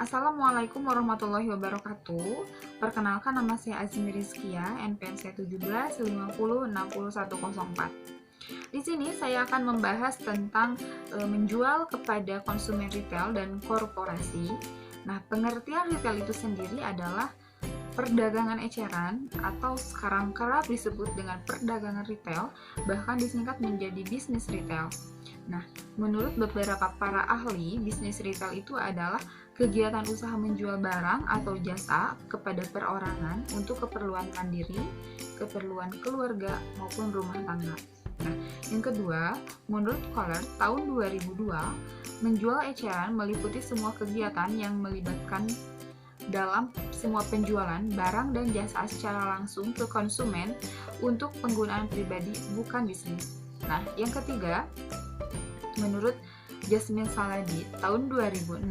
Assalamualaikum warahmatullahi wabarakatuh. Perkenalkan, nama saya Azmi Rizkia, NPM saya 1750606104. Di sini saya akan membahas tentang menjual kepada konsumen retail dan korporasi. Nah, pengertian retail itu sendiri adalah perdagangan eceran atau sekarang kerap disebut dengan perdagangan retail, bahkan disingkat menjadi bisnis retail. Nah, menurut beberapa para ahli, bisnis retail itu adalah kegiatan usaha menjual barang atau jasa kepada perorangan untuk keperluan mandiri, keperluan keluarga, maupun rumah tangga. Nah, yang kedua, menurut Kohler tahun 2002, menjual eceran meliputi semua kegiatan yang melibatkan dalam semua penjualan barang dan jasa secara langsung ke konsumen untuk penggunaan pribadi, bukan bisnis. Nah, yang ketiga, menurut Jasmine Saladi tahun 2006,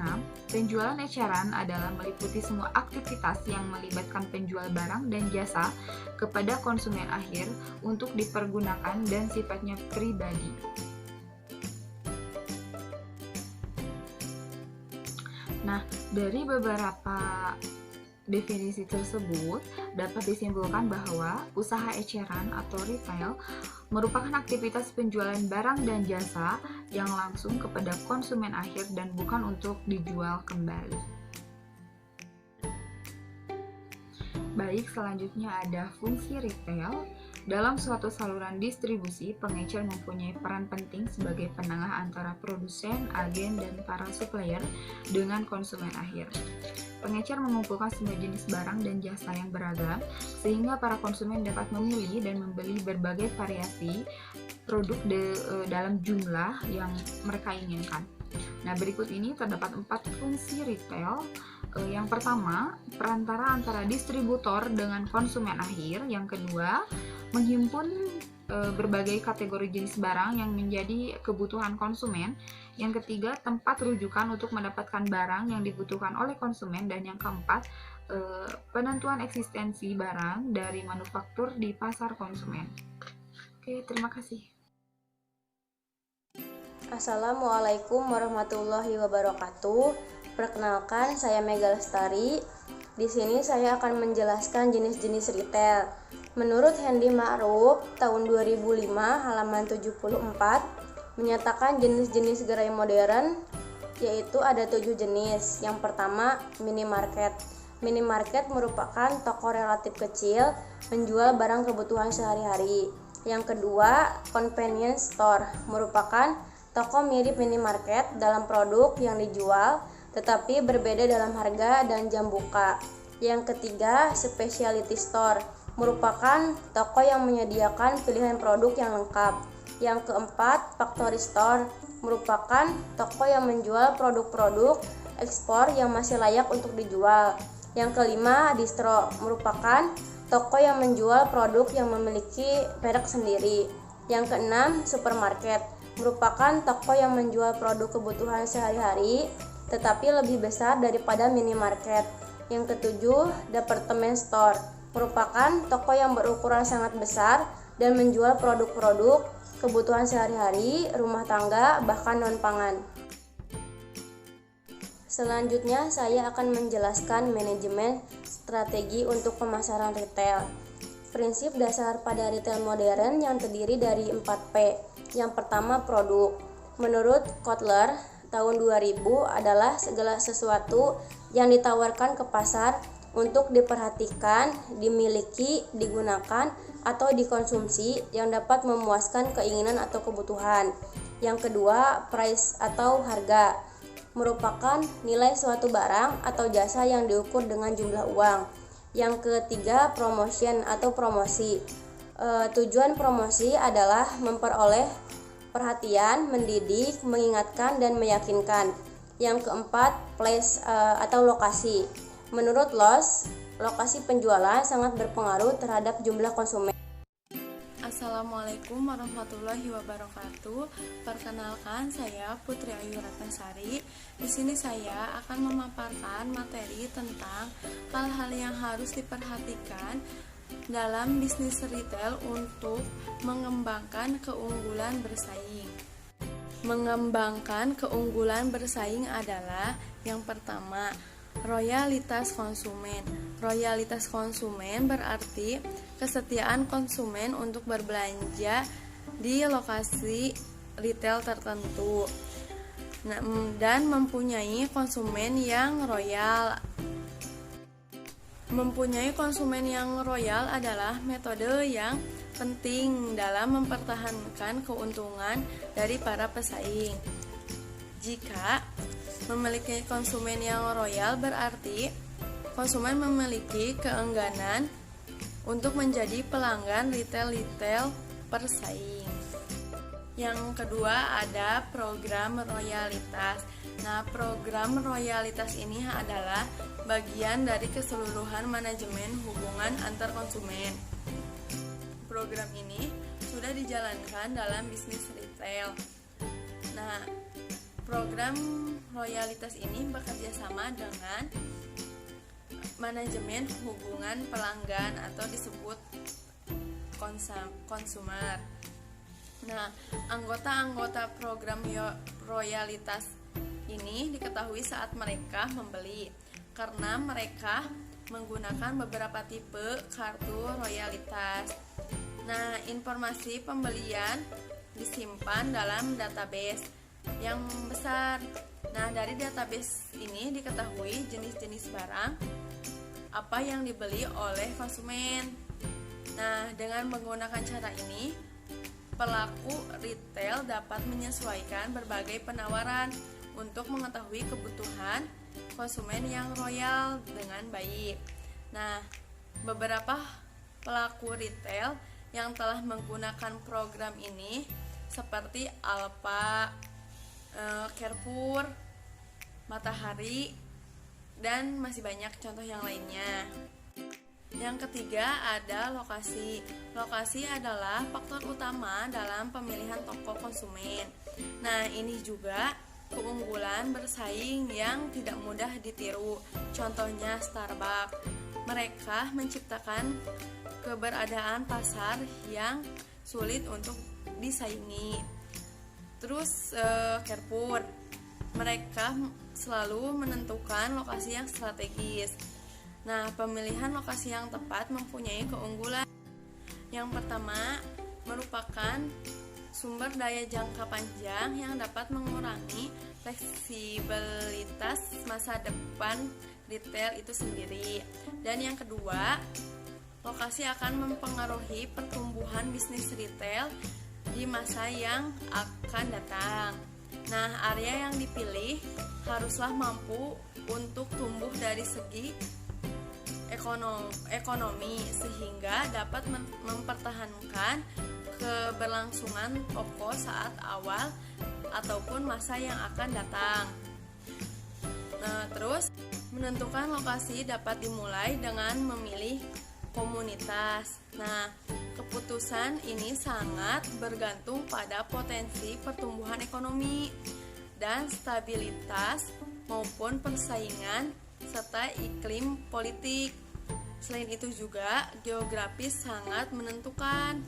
penjualan eceran adalah meliputi semua aktivitas yang melibatkan penjual barang dan jasa kepada konsumen akhir untuk dipergunakan dan sifatnya pribadi. Nah, dari beberapa definisi tersebut dapat disimpulkan bahwa usaha eceran atau retail merupakan aktivitas penjualan barang dan jasa yang langsung kepada konsumen akhir dan bukan untuk dijual kembali. Baik, selanjutnya ada fungsi retail. Dalam suatu saluran distribusi, pengecer mempunyai peran penting sebagai penengah antara produsen, agen, dan para supplier dengan konsumen akhir. Pengecer mengumpulkan semua jenis barang dan jasa yang beragam, sehingga para konsumen dapat memilih dan membeli berbagai variasi produk dalam jumlah yang mereka inginkan. Nah, berikut ini terdapat 4 fungsi retail. Yang pertama, perantara antara distributor dengan konsumen akhir. Yang kedua, menghimpun berbagai kategori jenis barang yang menjadi kebutuhan konsumen. Yang ketiga, tempat rujukan untuk mendapatkan barang yang dibutuhkan oleh konsumen. Dan yang keempat, penentuan eksistensi barang dari manufaktur di pasar konsumen. Oke, terima kasih. Assalamualaikum warahmatullahi wabarakatuh. Perkenalkan, saya Mega Lestari. Di sini saya akan menjelaskan jenis-jenis retail. Menurut Hendy Ma'ruf tahun 2005 halaman 74 menyatakan jenis-jenis gerai modern yaitu ada 7 jenis. Yang pertama, minimarket. Minimarket merupakan toko relatif kecil menjual barang kebutuhan sehari-hari. Yang kedua, convenience store merupakan toko mirip minimarket dalam produk yang dijual tetapi berbeda dalam harga dan jam buka. Yang ketiga, specialty store merupakan toko yang menyediakan pilihan produk yang lengkap. Yang keempat, factory store merupakan toko yang menjual produk-produk ekspor yang masih layak untuk dijual. Yang kelima, distro merupakan toko yang menjual produk yang memiliki merek sendiri. Yang keenam, supermarket merupakan toko yang menjual produk kebutuhan sehari-hari tetapi lebih besar daripada minimarket. Yang ketujuh, department store merupakan toko yang berukuran sangat besar dan menjual produk-produk kebutuhan sehari-hari, rumah tangga, bahkan non-pangan. Selanjutnya saya akan menjelaskan manajemen strategi untuk pemasaran retail. Prinsip dasar pada retail modern yang terdiri dari 4P. Yang pertama, produk. Menurut Kotler tahun 2000 adalah segala sesuatu yang ditawarkan ke pasar untuk diperhatikan, dimiliki, digunakan, atau dikonsumsi yang dapat memuaskan keinginan atau kebutuhan. Yang kedua, price atau harga merupakan nilai suatu barang atau jasa yang diukur dengan jumlah uang. Yang ketiga, promotion atau promosi. Tujuan promosi adalah memperoleh perhatian, mendidik, mengingatkan, dan meyakinkan. Yang keempat, place atau lokasi. Menurut Loss, lokasi penjualan sangat berpengaruh terhadap jumlah konsumen. Assalamualaikum warahmatullahi wabarakatuh. Perkenalkan, saya Putri Ayu Ratnasari. Di sini saya akan memaparkan materi tentang hal-hal yang harus diperhatikan dalam bisnis retail untuk mengembangkan keunggulan bersaing. Mengembangkan keunggulan bersaing adalah yang pertama, Royalitas konsumen. Royalitas konsumen berarti kesetiaan konsumen untuk berbelanja di lokasi retail tertentu. Dan mempunyai konsumen yang royal. Mempunyai konsumen yang royal adalah metode yang penting dalam mempertahankan keuntungan dari para pesaing. Jika memiliki konsumen yang royal berarti konsumen memiliki keengganan untuk menjadi pelanggan retail persaing. Yang kedua ada program royalitas. Nah, program royalitas ini adalah bagian dari keseluruhan manajemen hubungan antar konsumen. Program ini sudah dijalankan dalam bisnis retail. Nah, program royalitas ini bekerja sama dengan manajemen hubungan pelanggan atau disebut konsumer. Nah, anggota-anggota program royalitas ini diketahui saat mereka membeli karena mereka menggunakan beberapa tipe kartu royalitas. Nah, informasi pembelian disimpan dalam database yang besar. Nah, dari database ini diketahui jenis-jenis barang apa yang dibeli oleh konsumen. Nah, dengan menggunakan cara ini, pelaku retail dapat menyesuaikan berbagai penawaran untuk mengetahui kebutuhan konsumen yang royal dengan baik. Nah, beberapa pelaku retail yang telah menggunakan program ini seperti Alfa, Carrefour, Matahari, dan masih banyak contoh yang lainnya. Yang ketiga ada lokasi. Lokasi adalah faktor utama dalam pemilihan toko konsumen. Nah, ini juga keunggulan bersaing yang tidak mudah ditiru. Contohnya Starbucks. Mereka menciptakan keberadaan pasar yang sulit untuk disaingi. Terus Carrefour. Mereka selalu menentukan lokasi yang strategis. Nah, pemilihan lokasi yang tepat mempunyai keunggulan. Yang pertama, merupakan sumber daya jangka panjang yang dapat mengurangi fleksibilitas masa depan retail itu sendiri. Dan yang kedua, lokasi akan mempengaruhi pertumbuhan bisnis retail di masa yang akan datang. Nah, area yang dipilih haruslah mampu untuk tumbuh dari segi ekonomi sehingga dapat mempertahankan keberlangsungan toko saat awal ataupun masa yang akan datang. Nah, terus menentukan lokasi dapat dimulai dengan memilih komunitas. Nah, keputusan ini sangat bergantung pada potensi pertumbuhan ekonomi dan stabilitas maupun persaingan serta iklim politik. Selain itu juga geografis sangat menentukan.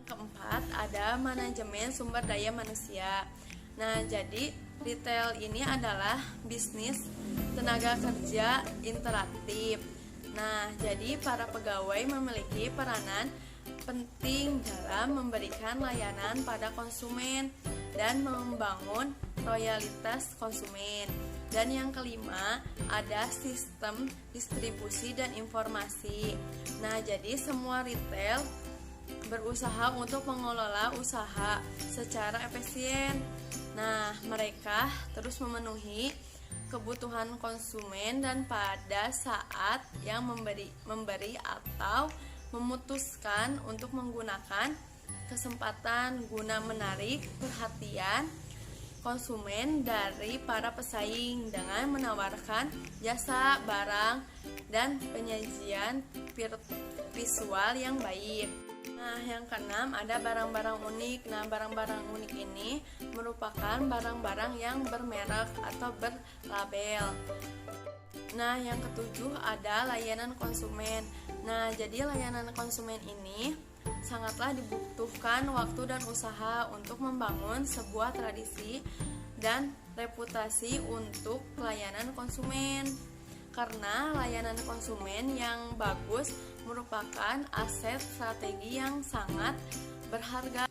Keempat, ada manajemen sumber daya manusia. Nah, jadi retail ini adalah bisnis tenaga kerja interaktif. Nah, jadi para pegawai memiliki peranan penting dalam memberikan layanan pada konsumen dan membangun loyalitas konsumen. Dan yang kelima, ada sistem distribusi dan informasi. Nah, jadi semua retail berusaha untuk mengelola usaha secara efisien. Nah, mereka terus memenuhi kebutuhan konsumen dan pada saat yang memberi atau memutuskan untuk menggunakan kesempatan guna menarik perhatian konsumen dari para pesaing dengan menawarkan jasa, barang, dan penyajian visual yang baik. Nah, yang keenam ada barang-barang unik. Nah, barang-barang unik ini merupakan barang-barang yang bermerek atau berlabel. Nah, yang ketujuh ada layanan konsumen. Nah, jadi layanan konsumen ini sangatlah dibutuhkan waktu dan usaha untuk membangun sebuah tradisi dan reputasi untuk pelayanan konsumen. karena layanan konsumen yang bagus merupakan aset strategi yang sangat berharga.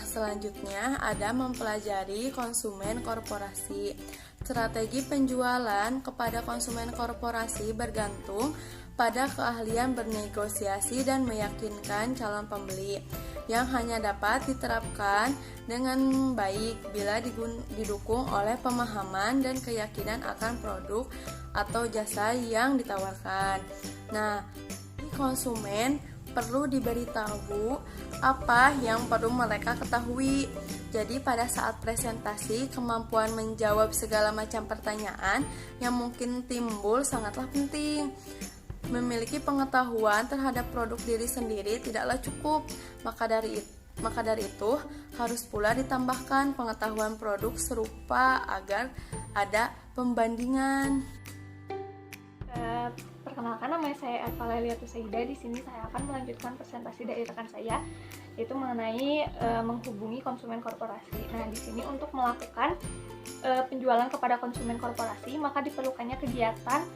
Selanjutnya ada mempelajari konsumen korporasi. Strategi penjualan kepada konsumen korporasi bergantung pada keahlian bernegosiasi dan meyakinkan calon pembeli yang hanya dapat diterapkan dengan baik bila didukung oleh pemahaman dan keyakinan akan produk atau jasa yang ditawarkan. Nah, konsumen perlu diberitahu apa yang perlu mereka ketahui. Jadi pada saat presentasi, kemampuan menjawab segala macam pertanyaan yang mungkin timbul sangatlah penting. Memiliki pengetahuan terhadap produk diri sendiri tidaklah cukup, maka dari itu harus pula ditambahkan pengetahuan produk serupa agar ada pembandingan. Perkenalkan, nama saya Eva Leliatus Saida. Di sini saya akan melanjutkan presentasi dari rekan saya, yaitu mengenai menghubungi konsumen korporasi. Nah, di sini untuk melakukan penjualan kepada konsumen korporasi, maka diperlukannya kegiatan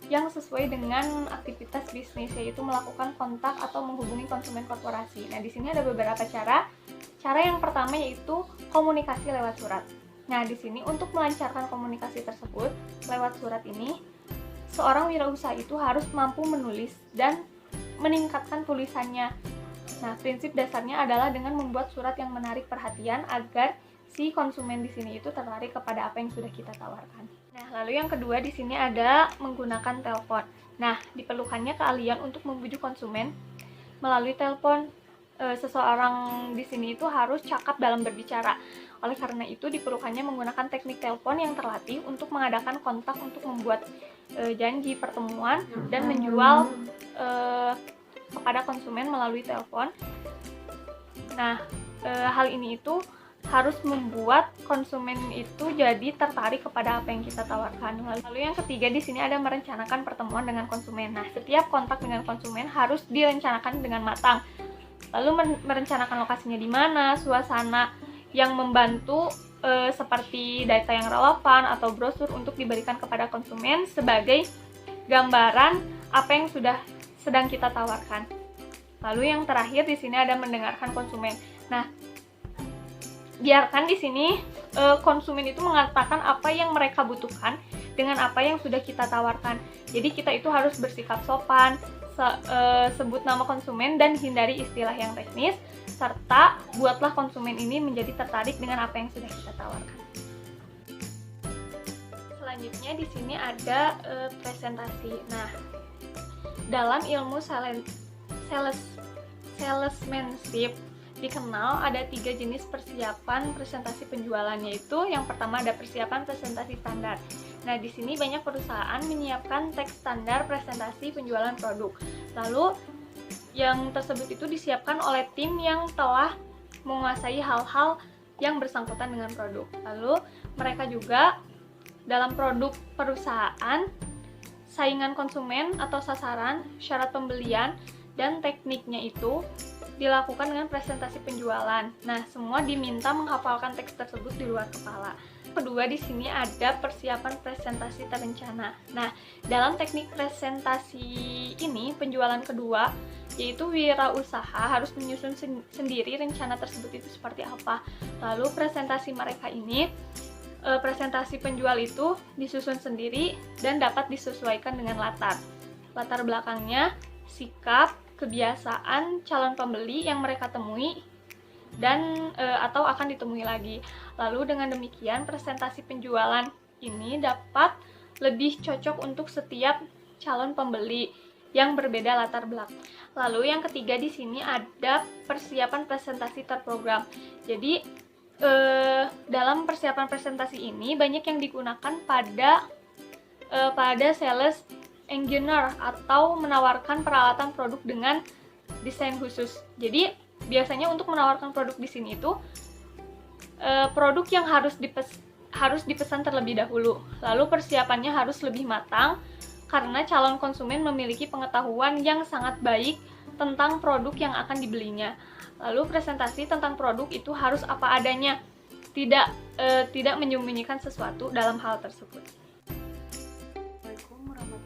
yang sesuai dengan aktivitas bisnis, yaitu melakukan kontak atau menghubungi konsumen korporasi. Nah, di sini ada beberapa cara. Cara yang pertama yaitu komunikasi lewat surat. Nah, di sini untuk melancarkan komunikasi tersebut lewat surat ini, seorang wirausaha itu harus mampu menulis dan meningkatkan tulisannya. Nah, prinsip dasarnya adalah dengan membuat surat yang menarik perhatian agar si konsumen di sini itu tertarik kepada apa yang sudah kita tawarkan. Nah, lalu yang kedua di sini ada menggunakan telepon. Nah, diperlukannya keahlian untuk membujuk konsumen melalui telepon. Seseorang di sini itu harus cakap dalam berbicara. Oleh karena itu diperlukannya menggunakan teknik telepon yang terlatih untuk mengadakan kontak untuk membuat janji pertemuan dan menjual kepada konsumen melalui telepon. Nah, hal ini itu harus membuat konsumen itu jadi tertarik kepada apa yang kita tawarkan. Lalu yang ketiga di sini ada merencanakan pertemuan dengan konsumen. Nah, setiap kontak dengan konsumen harus direncanakan dengan matang. Lalu merencanakan lokasinya di mana, suasana yang membantu seperti data yang relevan atau brosur untuk diberikan kepada konsumen sebagai gambaran apa yang sedang kita tawarkan. Lalu yang terakhir di sini ada mendengarkan konsumen. Nah, biarkan di sini konsumen itu mengatakan apa yang mereka butuhkan dengan apa yang sudah kita tawarkan. Jadi kita itu harus bersikap sopan, sebut nama konsumen dan hindari istilah yang teknis, serta buatlah konsumen ini menjadi tertarik dengan apa yang sudah kita tawarkan. Selanjutnya di sini ada presentasi. Nah, dalam ilmu salesmanship dikenal ada 3 jenis persiapan presentasi penjualan, yaitu yang pertama ada persiapan presentasi standar. Nah, di sini banyak perusahaan menyiapkan teks standar presentasi penjualan produk. Lalu yang tersebut itu disiapkan oleh tim yang telah menguasai hal-hal yang bersangkutan dengan produk. Lalu mereka juga dalam produk perusahaan, saingan konsumen atau sasaran, syarat pembelian, dan tekniknya itu dilakukan dengan presentasi penjualan. Nah, semua diminta menghafalkan teks tersebut di luar kepala. Kedua, di sini ada persiapan presentasi terencana. Nah, dalam teknik presentasi ini, penjualan kedua, yaitu wirausaha harus menyusun sendiri rencana tersebut itu seperti apa. Lalu presentasi mereka ini, presentasi penjual itu disusun sendiri dan dapat disesuaikan dengan latar belakangnya, sikap, kebiasaan calon pembeli yang mereka temui dan atau akan ditemui lagi. Lalu dengan demikian presentasi penjualan ini dapat lebih cocok untuk setiap calon pembeli yang berbeda latar belakang. Lalu yang ketiga di sini ada persiapan presentasi terprogram. Jadi dalam persiapan presentasi ini banyak yang digunakan pada sales engineer atau menawarkan peralatan produk dengan desain khusus. Jadi biasanya untuk menawarkan produk di sini itu produk yang harus dipesan terlebih dahulu. Lalu persiapannya harus lebih matang karena calon konsumen memiliki pengetahuan yang sangat baik tentang produk yang akan dibelinya. Lalu presentasi tentang produk itu harus apa adanya, tidak menyembunyikan sesuatu dalam hal tersebut. Assalamualaikum warahmatullahi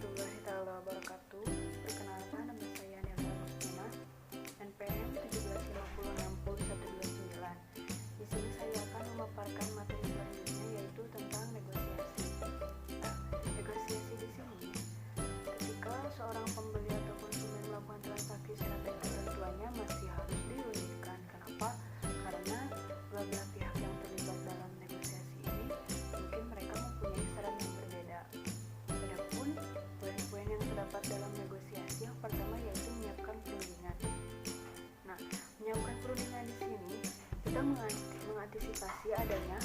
mengantisipasi adanya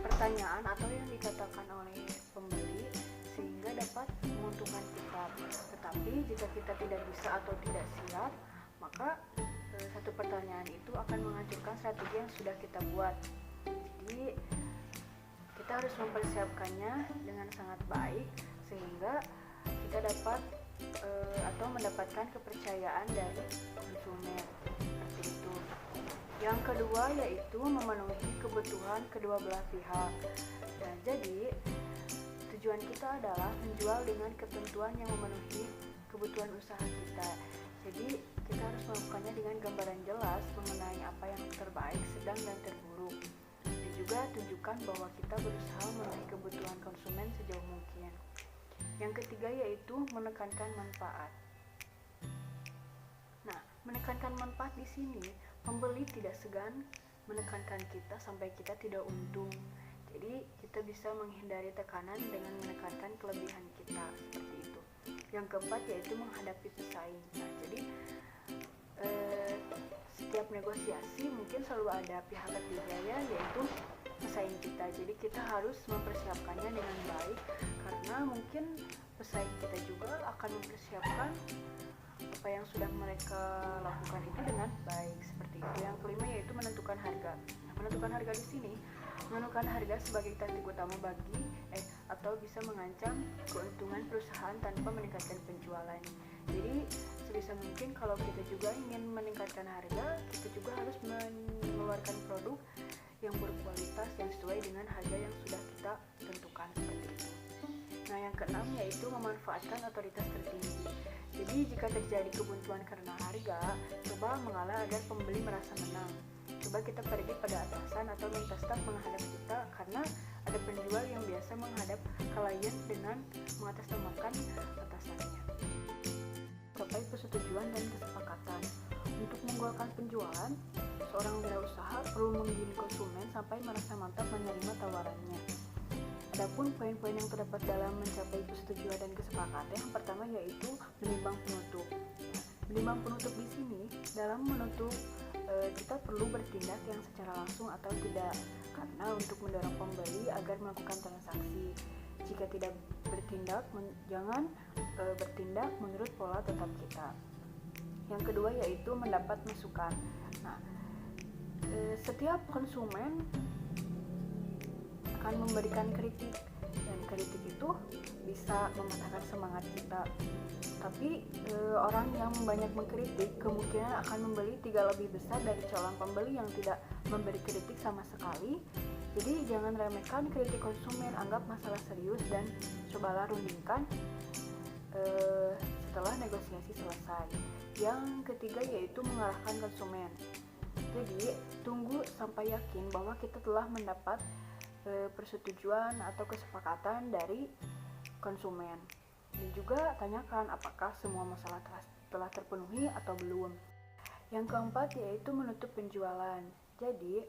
pertanyaan atau yang dikatakan oleh pembeli sehingga dapat menguntungkan kita. Tetapi jika kita tidak bisa atau tidak siap, maka satu pertanyaan itu akan menghancurkan strategi yang sudah kita buat. Jadi kita harus mempersiapkannya dengan sangat baik sehingga kita dapat atau mendapatkan kepercayaan dari konsumen. Seperti itu. Yang kedua yaitu memenuhi kebutuhan kedua belah pihak. Nah, jadi tujuan kita adalah menjual dengan ketentuan yang memenuhi kebutuhan usaha kita. Jadi kita harus melakukannya dengan gambaran jelas mengenai apa yang terbaik, sedang, dan terburuk. Dan juga tunjukkan bahwa kita berusaha memenuhi kebutuhan konsumen sejauh mungkin. Yang ketiga yaitu menekankan manfaat. Nah, menekankan manfaat di sini, pembeli tidak segan menekankan kita sampai kita tidak untung. Jadi kita bisa menghindari tekanan dengan menekankan kelebihan kita, seperti itu. Yang keempat yaitu menghadapi pesaing. Nah, jadi setiap negosiasi mungkin selalu ada pihak ketiga yaitu pesaing kita. Jadi kita harus mempersiapkannya dengan baik karena mungkin pesaing kita juga akan mempersiapkan apa yang sudah mereka lakukan itu dengan baik, seperti itu. Yang kelima yaitu menentukan harga. Nah, menentukan harga di sini, menentukan harga sebagai taktik utama bagi atau bisa mengancam keuntungan perusahaan tanpa meningkatkan penjualan. Jadi sebisa mungkin kalau kita juga ingin meningkatkan harga, kita juga harus mengeluarkan produk yang berkualitas yang sesuai dengan harga yang sudah kita tentukan, seperti itu. Nah, yang keenam yaitu memanfaatkan otoritas tertinggi. Jadi jika terjadi kebuntuan karena harga, coba mengalah agar pembeli merasa menang. Coba kita pergi pada atasan atau minta staf menghadap kita karena ada penjual yang biasa menghadap klien dengan mengatasnamakan atasannya. Capai persetujuan dan kesepakatan. Untuk menggolkan penjualan, seorang wirausaha perlu menggiring konsumen sampai merasa mantap menerima tawarannya. Adapun poin-poin yang terdapat dalam mencapai persetujuan dan kesepakatan, yang pertama yaitu menimbang penutup. Menimbang penutup di sini dalam menutup kita perlu bertindak yang secara langsung atau tidak, karena untuk mendorong pembeli agar melakukan transaksi. Jika tidak bertindak, jangan bertindak menurut pola tetap kita. Yang kedua yaitu mendapat masukan. Nah, setiap konsumen akan memberikan kritik dan kritik itu bisa mematahkan semangat kita. Tapi orang yang banyak mengkritik kemungkinan akan membeli 3 lebih besar dari calon pembeli yang tidak memberi kritik sama sekali. Jadi jangan remehkan kritik konsumen, anggap masalah serius dan cobalah rundingkan setelah negosiasi selesai. Yang ketiga yaitu mengarahkan konsumen. Jadi tunggu sampai yakin bahwa kita telah mendapat persetujuan atau kesepakatan dari konsumen. Dan juga tanyakan apakah semua masalah telah terpenuhi atau belum. Yang keempat yaitu menutup penjualan. Jadi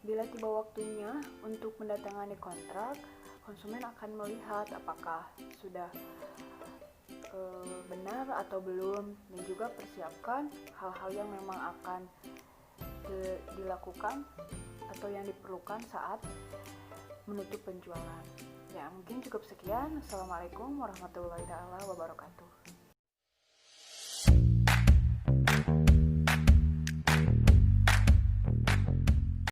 bila tiba waktunya untuk mendatangani kontrak, konsumen akan melihat apakah sudah benar atau belum, dan juga persiapkan hal-hal yang memang akan dilakukan atau yang diperlukan saat menutup penjualan. Ya, mungkin cukup sekian. Assalamualaikum warahmatullahi wabarakatuh.